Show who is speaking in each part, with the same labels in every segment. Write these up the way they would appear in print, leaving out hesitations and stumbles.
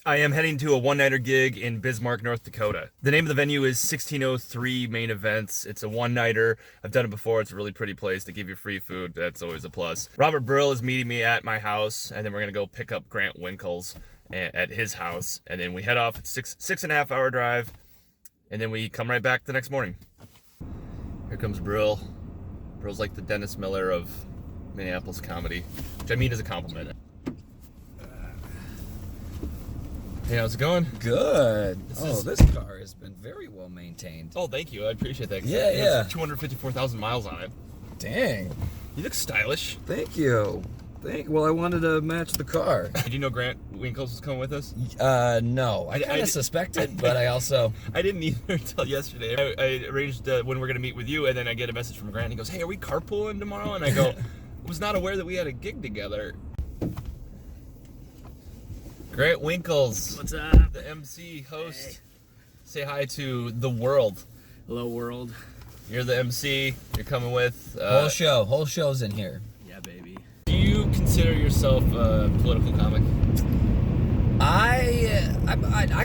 Speaker 1: I am heading to a one-nighter gig in Bismarck, North Dakota. The name of the venue is 1603 Main Events. It's a one-nighter. I've done it before. It's a really pretty place. They give you free food. That's always a plus. Robert Brill is meeting me at my house, and then we're going to go pick up Grant Winkles at his house. And then we head off. It's six and a half hour drive, and then we come right back the next morning. Here comes Brill. Brill's like the Dennis Miller of Minneapolis comedy, which I mean as a compliment. Hey, how's it going?
Speaker 2: Good. This car has been very well maintained.
Speaker 1: Oh, thank you. I appreciate that.
Speaker 2: Yeah.
Speaker 1: 254,000 miles on it.
Speaker 2: Dang.
Speaker 1: You look stylish.
Speaker 2: Thank you. Well, I wanted to match the car.
Speaker 1: Did you know Grant Winkles was coming with us?
Speaker 2: No. I kind of suspected, but I also...
Speaker 1: I didn't either until yesterday. I arranged when we're going to meet with you, and then I get a message from Grant. And he goes, hey, are we carpooling tomorrow? And I go, I was not aware that we had a gig together. Grant Winkles.
Speaker 3: What's up?
Speaker 1: The MC, host.
Speaker 3: Hey.
Speaker 1: Say hi to the world.
Speaker 3: Hello, world.
Speaker 1: You're the MC. You're coming with...
Speaker 2: Whole show's in here.
Speaker 3: Yeah, baby.
Speaker 1: Do you consider yourself a political comic?
Speaker 2: I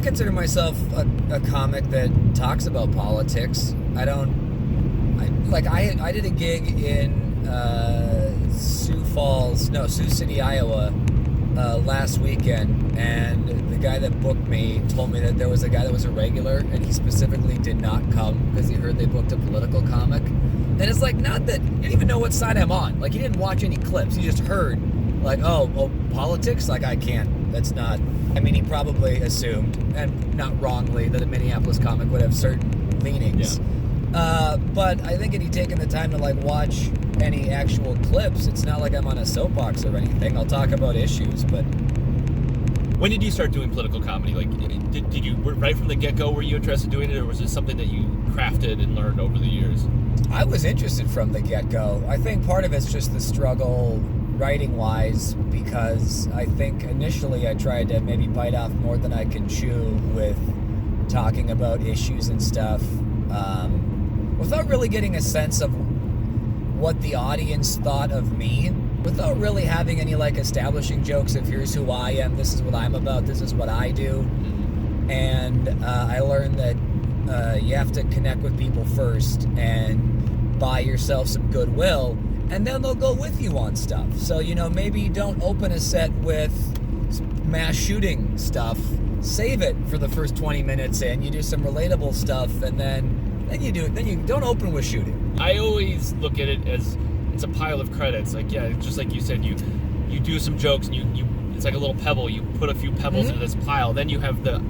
Speaker 2: consider myself a comic that talks about politics. I did a gig in Sioux City, Iowa, last weekend, and the guy that booked me told me that there was a guy that was a regular, and he specifically did not come because he heard they booked a political comic. And it's like, not that, he didn't even know what side I'm on. Like, he didn't watch any clips. He just heard, like, oh, politics? Like, I can't. That's not... I mean, he probably assumed, and not wrongly, that a Minneapolis comic would have certain leanings. Yeah. But I think if he'd taken the time to, like, watch any actual clips, it's not like I'm on a soapbox or anything. I'll talk about issues, but...
Speaker 1: When did you start doing political comedy? Like, did you, right from the get-go, were you interested in doing it, or was it something that you crafted and learned over the years?
Speaker 2: I was interested from the get-go. I think part of it's just the struggle writing-wise, because I think initially I tried to maybe bite off more than I can chew with talking about issues and stuff, without really getting a sense of what the audience thought of me, without really having any, like, establishing jokes of here's who I am, this is what I'm about, this is what I do. And I learned that you have to connect with people first and buy yourself some goodwill, and then they'll go with you on stuff. So, maybe you don't open a set with mass shooting stuff. Save it for the first 20 minutes in. You do some relatable stuff, and then you don't open with shooting.
Speaker 1: I always look at it as it's a pile of credits. Like, yeah, just like you said, you do some jokes, and you it's like a little pebble. You put a few pebbles into this pile, then you have the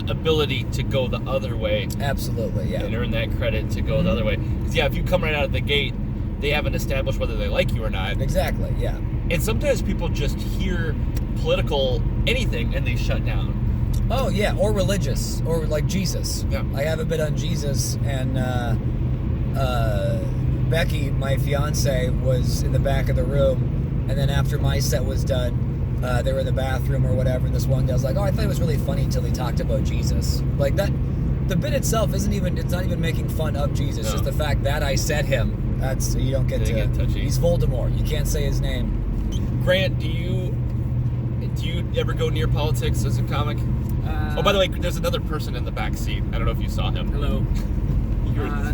Speaker 1: ability to go the other way.
Speaker 2: Absolutely, yeah.
Speaker 1: And earn that credit to go the other way. Because, yeah, if you come right out of the gate, they haven't established whether they like you or not.
Speaker 2: Exactly, yeah.
Speaker 1: And sometimes people just hear political anything and they shut down.
Speaker 2: Oh, yeah, or religious, or like Jesus.
Speaker 1: Yeah.
Speaker 2: I have a bit on Jesus, and Becky, my fiance, was in the back of the room, and then after my set was done, they were in the bathroom or whatever, and this one guy was like, oh, I thought it was really funny until he talked about Jesus. Like, that, the bit itself it's not even making fun of Jesus, just the fact that I said him. You don't get to
Speaker 1: get touchy.
Speaker 2: He's Voldemort. You can't say his name.
Speaker 1: Grant, do you ever go near politics as a comic? Oh, by the way, there's another person in the back seat. I don't know if you saw him.
Speaker 3: Hello.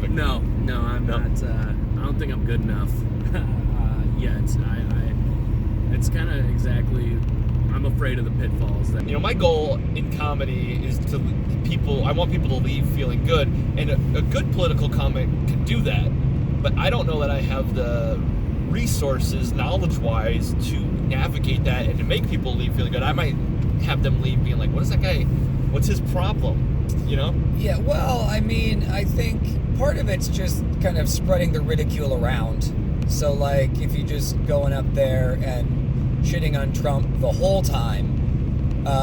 Speaker 3: No, I'm not. I don't think I'm good enough yet. It's kind of exactly. I'm afraid of the pitfalls.
Speaker 1: My goal in comedy is I want people to leave feeling good, and a good political comic can do that. But I don't know that I have the resources, knowledge-wise, to navigate that and to make people leave feeling good. I might have them leave being like, what is that guy? What's his problem?
Speaker 2: Yeah, well, I mean, I think part of it's just kind of spreading the ridicule around. So, like, if you're just going up there and shitting on Trump the whole time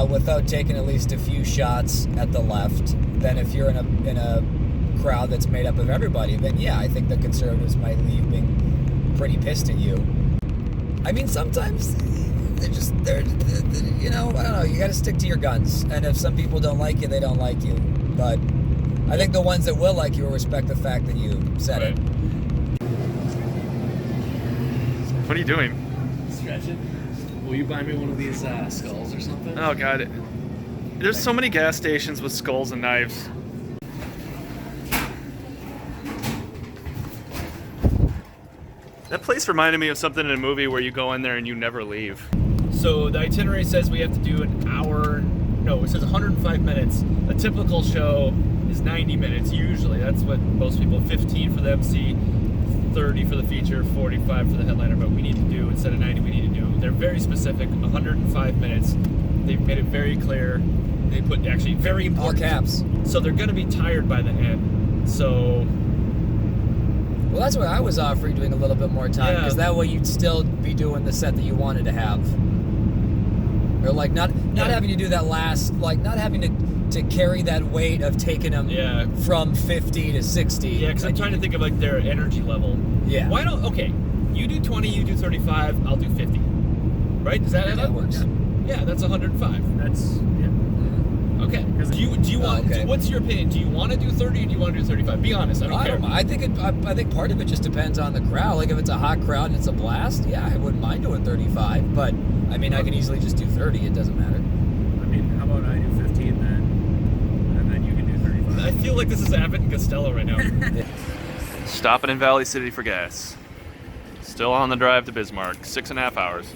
Speaker 2: without taking at least a few shots at the left, then if you're in a crowd that's made up of everybody, then yeah, I think the conservatives might leave being pretty pissed at you. I mean, sometimes they're I don't know, you gotta stick to your guns, and if some people don't like you, they don't like you, but I think the ones that will like you will respect the fact that you said it.
Speaker 1: What are you doing?
Speaker 3: Stretching. Will you buy me one of these skulls or something?
Speaker 1: Oh, God. There's so many gas stations with skulls and knives. That place reminded me of something in a movie where you go in there and you never leave. So the itinerary says we have to do an hour. No, it says 105 minutes. A typical show is 90 minutes, usually. That's what most people, 15 for the MC, 30 for the feature, 45 for the headliner. But we need to do, instead of 90, we need to do, they're very specific, 105 minutes. They've made it very clear. They put actually very important.
Speaker 2: All caps.
Speaker 1: So they're going to be tired by the end. So...
Speaker 2: Well, that's why I was offering doing a little bit more time, because that way you'd still be doing the set that you wanted to have. Or like not having to do that last, like not having to carry that weight of taking them from 50 to 60.
Speaker 1: Yeah, because I'm trying to think of like their energy level.
Speaker 2: Yeah.
Speaker 1: Why don't, okay, you do 20, you do 35, I'll do 50. Right? Does that
Speaker 2: that works?
Speaker 1: Yeah, that's 105.
Speaker 3: That's, yeah.
Speaker 1: Okay. Do you want?
Speaker 2: okay.
Speaker 1: What's your opinion? Do you want to do 30 or do you want to do 35? Be honest. I don't care.
Speaker 2: I think part of it just depends on the crowd. Like if it's a hot crowd and it's a blast, yeah, I wouldn't mind doing 35. But I mean, I can easily just do 30. It doesn't matter.
Speaker 3: I mean, how about I do 15 then, and then you can do 35.
Speaker 1: I feel like this is Abbott and Costello right now. Stopping in Valley City for gas. Still on the drive to Bismarck. 6.5 hours.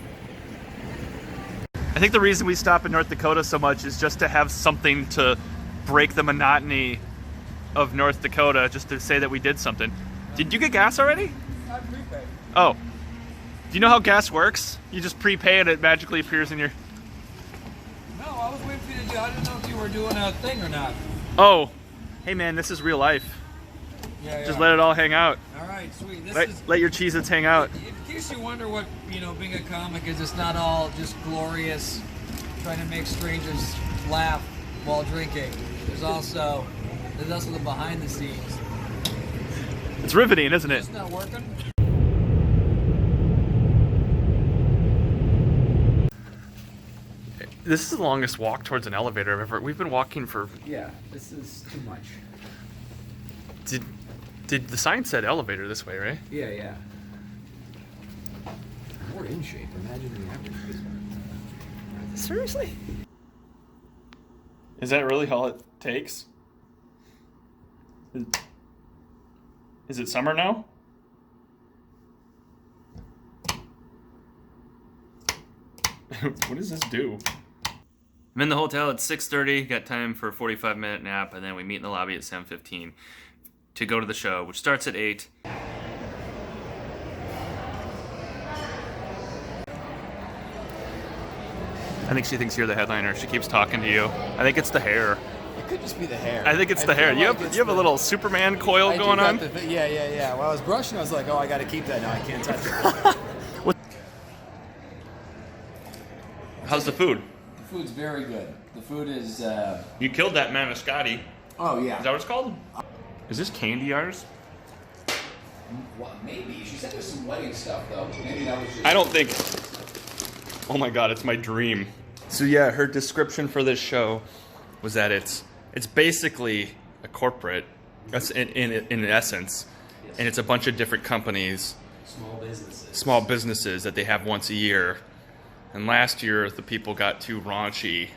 Speaker 1: I think the reason we stop in North Dakota so much is just to have something to break the monotony of North Dakota, just to say that we did something. Did you get gas already?
Speaker 2: I prepaid.
Speaker 1: Oh. Do you know how gas works? You just prepay and it magically appears in your...
Speaker 2: No, I was waiting for you to do. I didn't know if you were doing a thing or not.
Speaker 1: Oh. Hey man, this is real life.
Speaker 2: Yeah.
Speaker 1: Just let it all hang out.
Speaker 2: All right, sweet.
Speaker 1: Let your Cheez-Its hang out.
Speaker 2: In case you wonder what, being a comic is, it's not all just glorious trying to make strangers laugh while drinking. There's also the behind the scenes.
Speaker 1: It's riveting, isn't it?
Speaker 2: It's not working.
Speaker 1: This is the longest walk towards an elevator I've ever... We've been walking for...
Speaker 2: Yeah, this is too much.
Speaker 1: Did the sign said elevator this way, right?
Speaker 2: Yeah. We're in shape. Imagine the average Bismarck.
Speaker 1: Seriously? Is that really all it takes? Is it summer now? What does this do? I'm in the hotel at 6:30, got time for a 45-minute nap, and then we meet in the lobby at 7:15 to go to the show, which starts at 8. I think she thinks you're the headliner. She keeps talking to you. I think it's the hair.
Speaker 2: It could just be the hair.
Speaker 1: I think it's the hair. You have a little Superman coil going on?
Speaker 2: Yeah. While I was brushing, I was like, oh, I got to keep that now. I can't touch it.
Speaker 1: How's the food?
Speaker 2: The food's very good. The food is...
Speaker 1: You killed that Maniscotti.
Speaker 2: Oh, yeah.
Speaker 1: Is that what it's called? Is this candy yours?
Speaker 2: Well, maybe. She said there's some wedding stuff, though. Maybe that was just...
Speaker 1: I don't think... Oh my god, it's my dream. So yeah, her description for this show was that it's basically a corporate, in essence, and it's a bunch of different companies, small businesses that they have once a year. And last year, the people got too raunchy.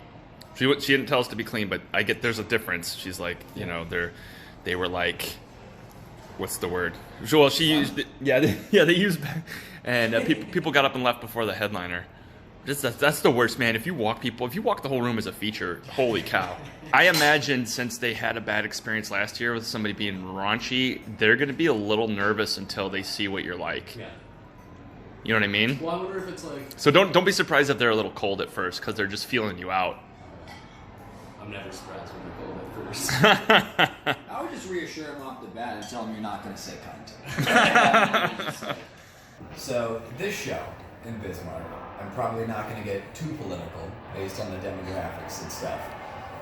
Speaker 1: She didn't tell us to be clean, but I get there's a difference. She's like, they were like, what's the word? Well, she used, they used, and people got up and left before the headliner. That's the worst, man. If you walk the whole room as a feature, holy cow. I imagine since they had a bad experience last year with somebody being raunchy, they're going to be a little nervous until they see what you're like. Yeah. You know what I mean?
Speaker 3: Well, I wonder if it's like...
Speaker 1: So don't be surprised if they're a little cold at first, because they're just feeling you out.
Speaker 3: I'm never surprised when they're cold at first.
Speaker 2: I would just reassure them off the bat and tell them you're not going to say cunt. So this show in Bismarck, I'm probably not going to get too political based on the demographics and stuff.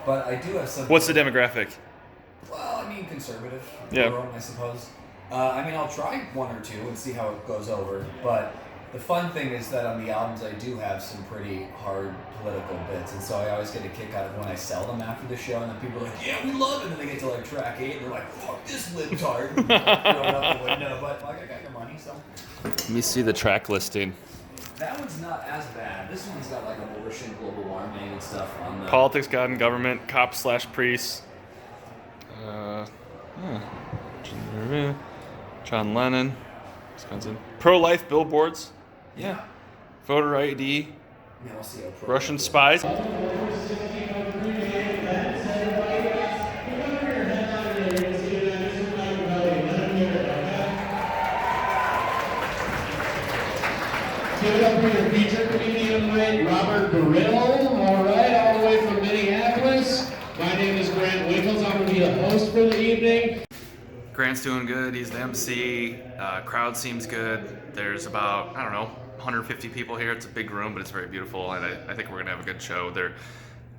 Speaker 2: But I do have some...
Speaker 1: What's the demographic?
Speaker 2: Well, I mean, conservative.
Speaker 1: Yeah.
Speaker 2: Rural, I suppose. I'll try one or two and see how it goes over. But the fun thing is that on the albums, I do have some pretty hard political bits. And so I always get a kick out of when I sell them after the show. And then people are like, yeah, we love it. And then they get to like track 8 and they're like, fuck this libtard. Throw it out the window. But like, I got your money, so...
Speaker 1: Let me see the track listing.
Speaker 2: That one's not as bad. This one's got like abortion, global warming, and stuff on the...
Speaker 1: Politics, God, and Government, Cops/Priests. John Lennon, Wisconsin. Pro-life billboards. Yeah. Voter ID.
Speaker 2: Yeah, we'll see how
Speaker 1: Russian spies.
Speaker 4: Give it up for your feature comedian tonight, Robert Brill. All right, all the way from Minneapolis. My name is Grant Winkles. I'm going to be the host for the evening.
Speaker 1: Grant's doing good. He's the MC. Crowd seems good. There's about, 150 people here. It's a big room, but it's very beautiful, and I think we're going to have a good show. They're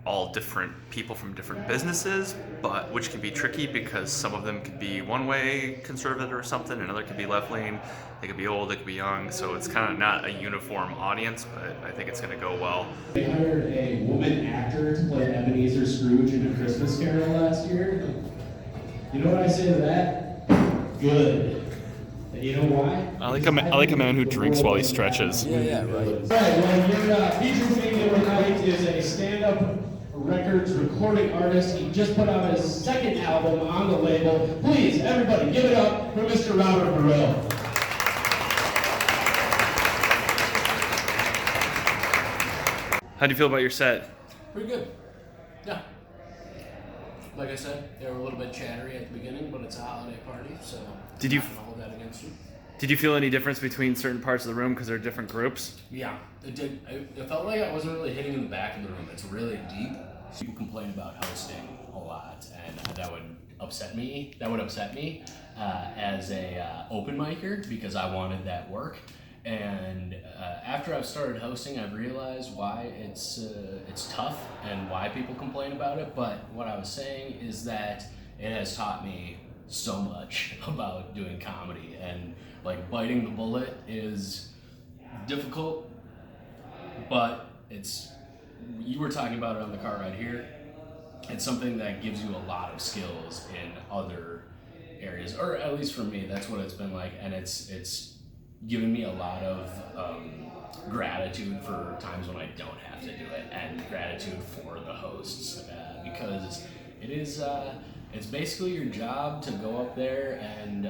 Speaker 1: all different people from different businesses, but which can be tricky because some of them could be one way conservative or something, another could be left lean. They could be old, they could be young, so it's kind of not a uniform audience, but I think it's going to go well.
Speaker 4: They hired a woman actor to play Ebenezer Scrooge in A Christmas Carol last year. You know what I say to that? Good. And you know why?
Speaker 1: I like a man who drinks while he stretches.
Speaker 2: Yeah, right.
Speaker 4: All right, well, your feature comedian tonight is a stand-up records recording artist. He just put out his second album on the label. Please, everybody, give it up for Mr. Robert Burrell.
Speaker 1: How do you feel about your set?
Speaker 3: Pretty good. Yeah. Like I said, they were a little bit chattery at the beginning, but it's a holiday party, so
Speaker 1: Did you
Speaker 3: I'm not gonna hold that against you.
Speaker 1: Did you feel any difference between certain parts of the room because they're different groups?
Speaker 3: Yeah, it did. It felt like I wasn't really hitting in the back of the room. It's really deep. People complain about hosting a lot, and that would upset me. As a open micer because I wanted that work. And after I've started hosting, I've realized why it's tough and why people complain about it. But what I was saying is that it has taught me so much about doing comedy, and like biting the bullet is difficult, but you were talking about it on the car ride here. It's something that gives you a lot of skills in other areas, or at least for me, that's what it's been like, and it's given me a lot of gratitude for times when I don't have to do it, and gratitude for the hosts, because it's basically your job to go up there and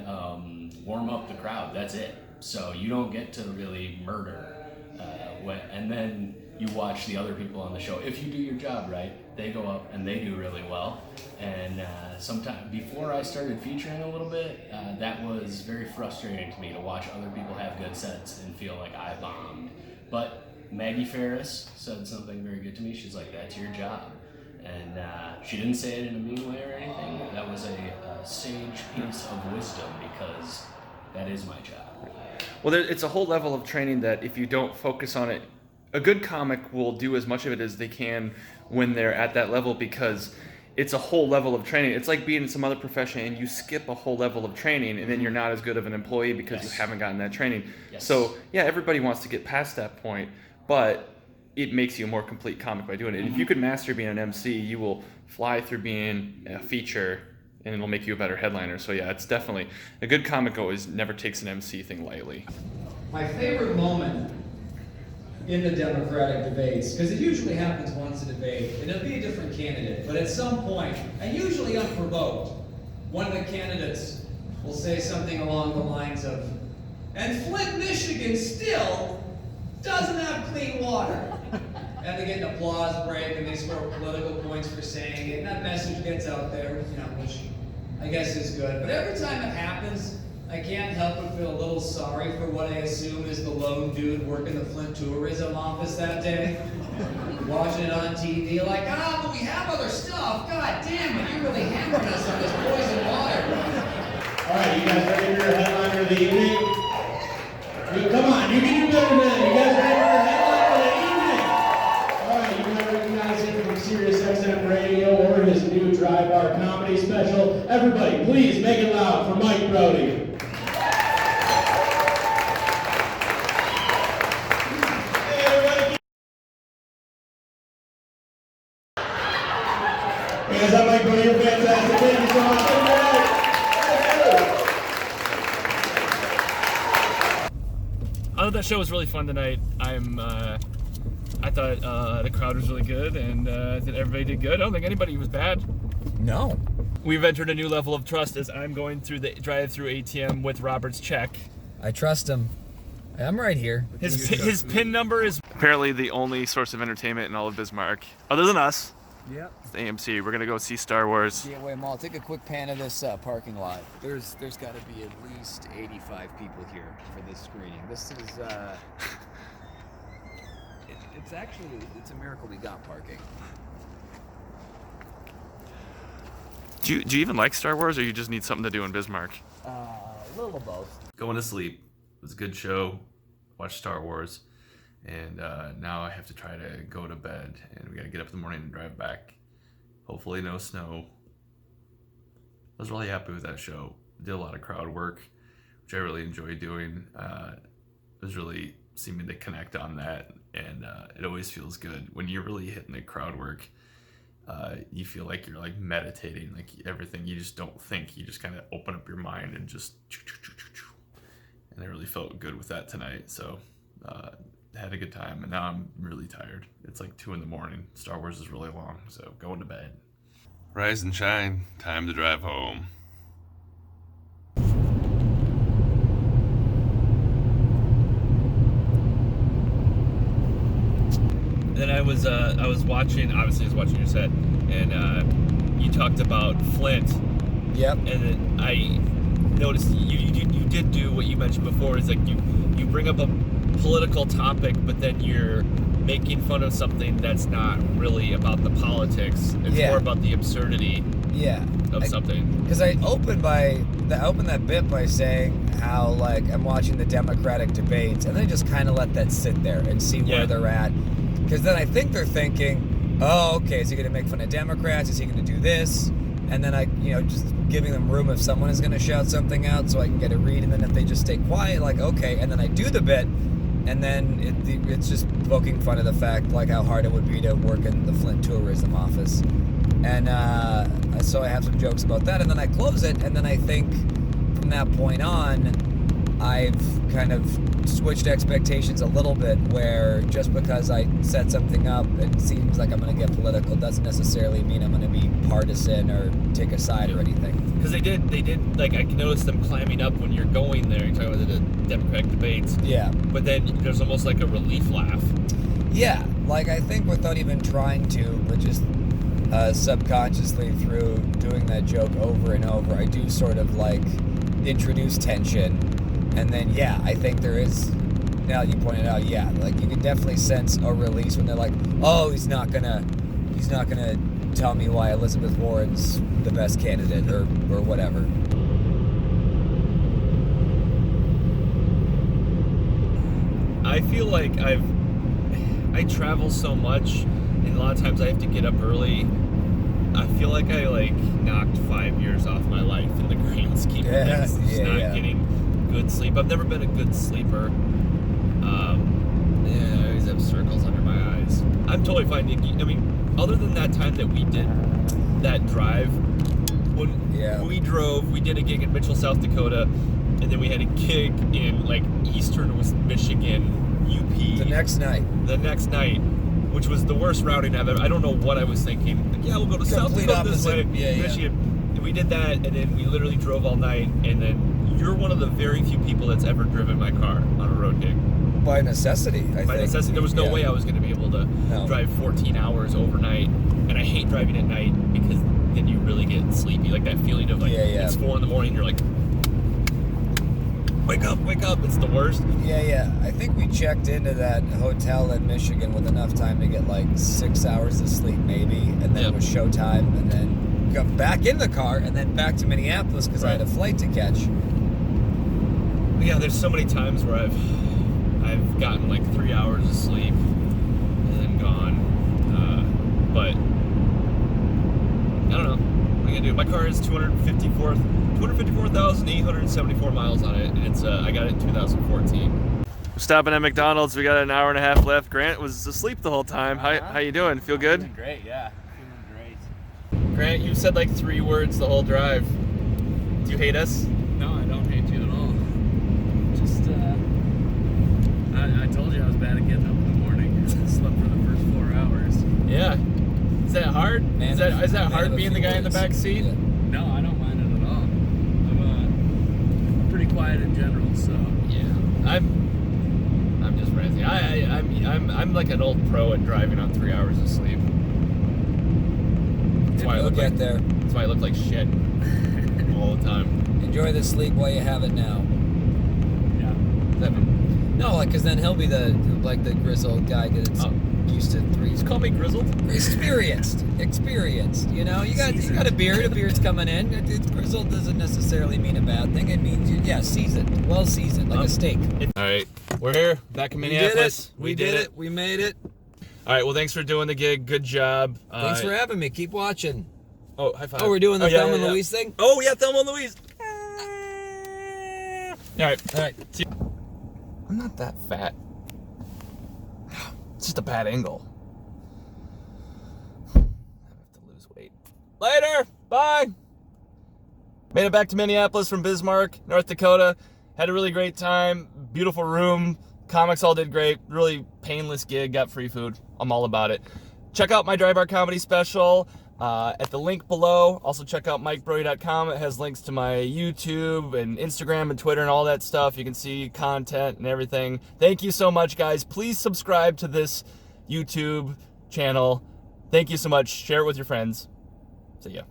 Speaker 3: warm up the crowd. That's it. So you don't get to really murder, and then you watch the other people on the show. If you do your job right, they go up and they do really well. And sometime before I started featuring a little bit, that was very frustrating to me to watch other people have good sets and feel like I bombed. But Maggie Ferris said something very good to me. She's like, "That's your job." And she didn't say it in a mean way or anything. That was a sage piece of wisdom, because that is my job.
Speaker 1: Well, it's a whole level of training that if you don't focus on it, a good comic will do as much of it as they can when they're at that level, because it's a whole level of training. It's like being in some other profession and you skip a whole level of training and then you're not as good of an employee because you haven't gotten that training.
Speaker 3: Yes.
Speaker 1: So, yeah, everybody wants to get past that point, but it makes you a more complete comic by doing it. If you could master being an MC, you will fly through being a feature, and it'll make you a better headliner. So yeah, it's definitely, a good comic always never takes an MC thing lightly.
Speaker 5: My favorite moment in the Democratic debates, because it usually happens once a debate, and it'll be a different candidate, but at some point, and usually unprovoked, one of the candidates will say something along the lines of, "And Flint, Michigan still doesn't have clean water." And they get an applause break, and they score political points for saying it, and that message gets out there, which I guess is good. But every time it happens, I can't help but feel a little sorry for what I assume is the lone dude working the Flint tourism office that day. Watching it on TV, like, but we have other stuff. God damn it, you really hammered us on this poison water.
Speaker 4: All right, you guys ready for your headliner of the evening? Come on, you can do better than that. You guys ready for your headliner of the evening? All right, you might recognize him from SiriusXM Radio or his new Dry Bar comedy special. Everybody, please make it loud for Mike Brody. Guys, I'm Mike Brody. You're fantastic. Thank you so much.
Speaker 1: That show was really fun tonight. I thought the crowd was really good, and that everybody did good. I don't think anybody was bad.
Speaker 2: No.
Speaker 1: We've entered a new level of trust as I'm going through the drive-through ATM with Robert's check.
Speaker 2: I trust him. I'm right here.
Speaker 1: His PIN number is apparently the only source of entertainment in all of Bismarck, other than us.
Speaker 2: Yep.
Speaker 1: It's the AMC. We're gonna go see Star Wars.
Speaker 2: Gateway Mall. Take a quick pan of this parking lot. There's got to be at least 85 people here for this screening. This is it's a miracle we got parking.
Speaker 1: Do you even like Star Wars, or you just need something to do in Bismarck?
Speaker 2: A little of both.
Speaker 1: Going to sleep. It was a good show. Watched Star Wars, and now I have to try to go to bed, and we got to get up in the morning and drive back. Hopefully no snow. I was really happy with that show. Did a lot of crowd work, which I really enjoyed doing. It was really seeming to connect on that, and it always feels good when you're really hitting the crowd work. You feel like you're like meditating, like everything. You just don't think. You just kind of open up your mind and just. And I really felt good with that tonight. So had a good time, and now I'm really tired. It's like 2 a.m. Star Wars is really long, so going to bed.
Speaker 6: Rise and shine. Time to drive home.
Speaker 1: Then I was watching. Obviously, I was watching your set, and you talked about Flint.
Speaker 2: Yep.
Speaker 1: And then I noticed you did do what you mentioned before. Is like you bring up a political topic, but then you're making fun of something that's not really about the politics. It's more about the absurdity.
Speaker 2: Yeah.
Speaker 1: Of something.
Speaker 2: Because I opened that bit by saying how like I'm watching the Democratic debates, and then I just kind of let that sit there and see where they're at. Because then I think they're thinking, oh, okay, is he going to make fun of Democrats? Is he going to do this? And then I, just giving them room if someone is going to shout something out so I can get a read. And then if they just stay quiet, like, okay. And then I do the bit, and then it's just poking fun of the fact, like, how hard it would be to work in the Flint tourism office. And so I have some jokes about that. And then I close it, and then I think from that point on, I've kind of switched expectations a little bit, where just because I set something up, it seems like I'm going to get political, doesn't necessarily mean I'm going to be partisan or take a side or anything.
Speaker 1: Because they did, like, I noticed them climbing up when you're going there. You're talking about the Democratic debates.
Speaker 2: Yeah.
Speaker 1: But then there's almost like a relief laugh.
Speaker 2: Yeah, like I think without even trying to, but just subconsciously through doing that joke over and over, I do sort of like introduce tension. And then, I think there is, now you pointed out, like you can definitely sense a release when they're like, oh, he's not gonna tell me why Elizabeth Warren's the best candidate or whatever.
Speaker 1: I feel like I travel so much, and a lot of times I have to get up early. I feel like I knocked 5 years off my life in the grand scheme of things. Just not getting good sleep. I've never been a good sleeper. I always have circles under my eyes. I'm totally fine. I mean, other than that time that we did that drive, when we drove, we did a gig in Mitchell, South Dakota, and then we had a gig in eastern Michigan, UP.
Speaker 2: The next night,
Speaker 1: which was the worst routing I've ever. I don't know what I was thinking. We'll go to South Dakota this way. Michigan. And we did that, and then we literally drove all night, and then you're one of the very few people that's ever driven my car on a road gig.
Speaker 2: By necessity, I think.
Speaker 1: By necessity. There was no way I was going to be able to drive 14 hours overnight. And I hate driving at night because then you really get sleepy. Like that feeling of it's 4 a.m, you're like, wake up, it's the worst.
Speaker 2: Yeah. I think we checked into that hotel in Michigan with enough time to get 6 hours of sleep maybe. And then it was showtime, and then got back in the car and then back to Minneapolis because I had a flight to catch.
Speaker 1: Yeah, there's so many times where I've gotten 3 hours of sleep and then gone. But I don't know. What am I gonna do? My car has 254,874 miles on it, and it's I got it in 2014. We're stopping at McDonald's. We got an hour and a half left. Grant was asleep the whole time. How you doing? Feel good?
Speaker 3: Feeling great, yeah. Feeling great.
Speaker 1: Grant, you said 3 words the whole drive. Do you hate us?
Speaker 3: No, I don't hate you at all. Just
Speaker 7: told you I was bad at getting up in the morning. I slept for the first 4 hours.
Speaker 1: Yeah. Is that hard?
Speaker 2: Man,
Speaker 1: Is that
Speaker 2: man
Speaker 1: hard
Speaker 2: of a
Speaker 1: being the
Speaker 2: few
Speaker 1: guy in the
Speaker 2: words.
Speaker 1: back seat?
Speaker 2: Yeah.
Speaker 7: No, I don't mind it at all. I'm pretty quiet in general, so.
Speaker 1: Yeah. I'm just crazy. I'm like an old pro at driving on 3 hours of sleep. That's why I
Speaker 2: We'll
Speaker 1: look
Speaker 2: get
Speaker 1: like,
Speaker 2: there.
Speaker 1: That's why I look like shit all the time.
Speaker 2: Enjoy the sleep while you have it now.
Speaker 7: Yeah.
Speaker 2: No, like, cause then he'll be the grizzled guy that's used to three.
Speaker 1: Just call me grizzled.
Speaker 2: Experienced. You know, you got a beard. A beard's coming in. Grizzled doesn't necessarily mean a bad thing. It means seasoned, well seasoned, like a steak.
Speaker 1: All right, we're here back in Minneapolis.
Speaker 2: We did it. We made it.
Speaker 1: All right, well, thanks for doing the gig. Good job.
Speaker 2: Thanks for having me. Keep watching.
Speaker 1: Oh, high five.
Speaker 2: Oh, we're doing the
Speaker 1: yeah,
Speaker 2: Thelma
Speaker 1: yeah,
Speaker 2: and Louise thing.
Speaker 1: Oh yeah, Thelma and Louise. All right. See you. I'm not that fat. It's just a bad angle. I have to lose weight. Later. Bye. Made it back to Minneapolis from Bismarck, North Dakota. Had a really great time. Beautiful room. Comics all did great. Really painless gig. Got free food. I'm all about it. Check out my Dry Bar Comedy special at the link below. Also check out MikeBrody.com. It has links to my YouTube and Instagram and Twitter and all that stuff. You can see content and everything. Thank you so much, guys. Please subscribe to this YouTube channel. Thank you so much. Share it with your friends. See ya.